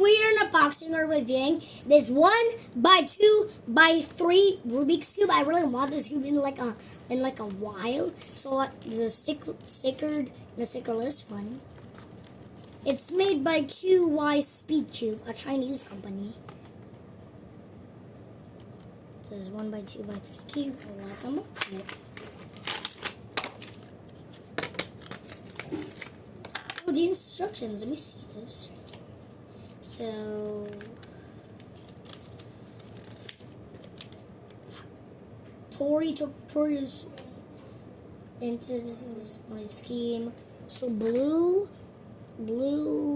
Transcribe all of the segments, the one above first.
we are unboxing or reviewing this 1x2x3 Rubik's cube. I really want this cube in like a while. So there's a stickered and a stickerless one. It's made by qiyi Speed Cube, a Chinese company. So this is 1x2x3 cube. Let's unbox it. Oh, the instructions. Let me see this. So, tutorials into this my scheme. So blue,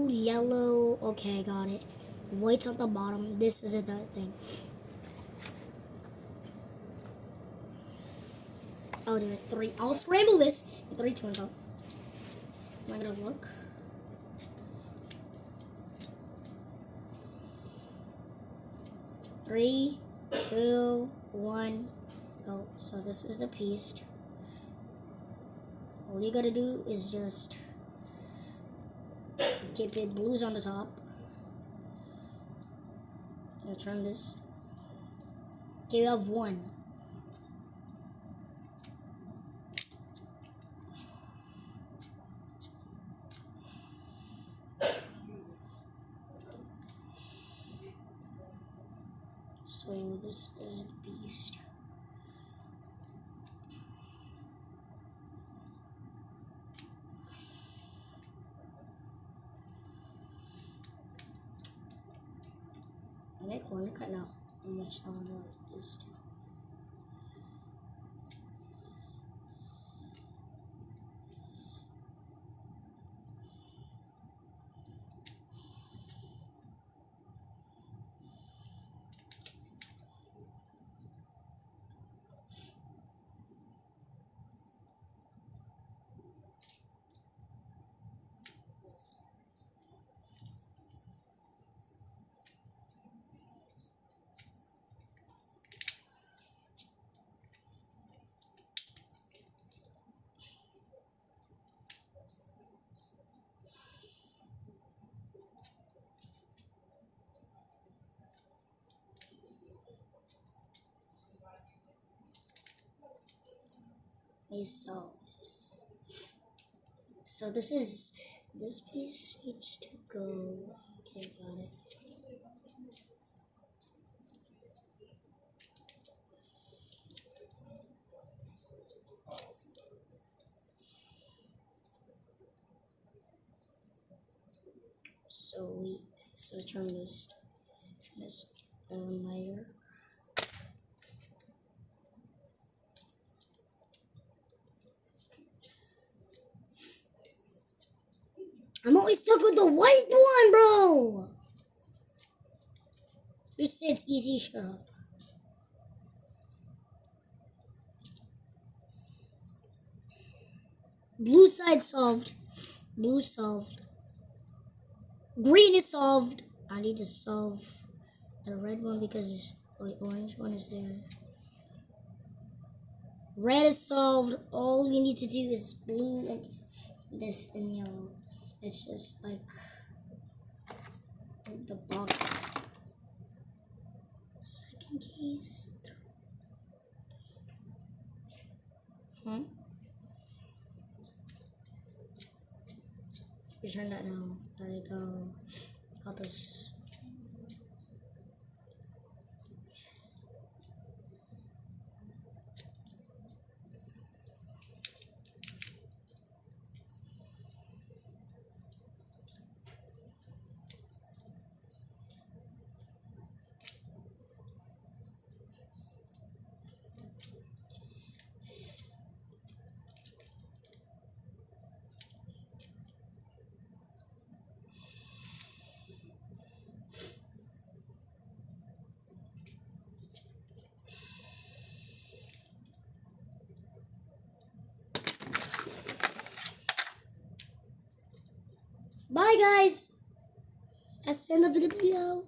yellow. Okay, got it. White's at the bottom. This is that thing. I'll do it. 3. I'll scramble this in 3, 2, 1. Go. I'm gonna look. Three, 2, 1. Oh, so this is the piece. All you gotta do is just keep it blues on the top. I'm gonna turn this. Okay, we have 1. So this is the beast. Next one, cut out. How much sound of this? Let me solve this. So this piece needs to go. Okay, got it. So turn this layer. I'm always stuck with the white one, bro. You say it's easy, shut up. Blue side solved. Blue solved. Green is solved. I need to solve the red one because the orange one is there. Red is solved. All we need to do is blue and this and yellow. It's just like the box. Second case. Return that now. There you go. Got this. Bye guys. That's the end of the video.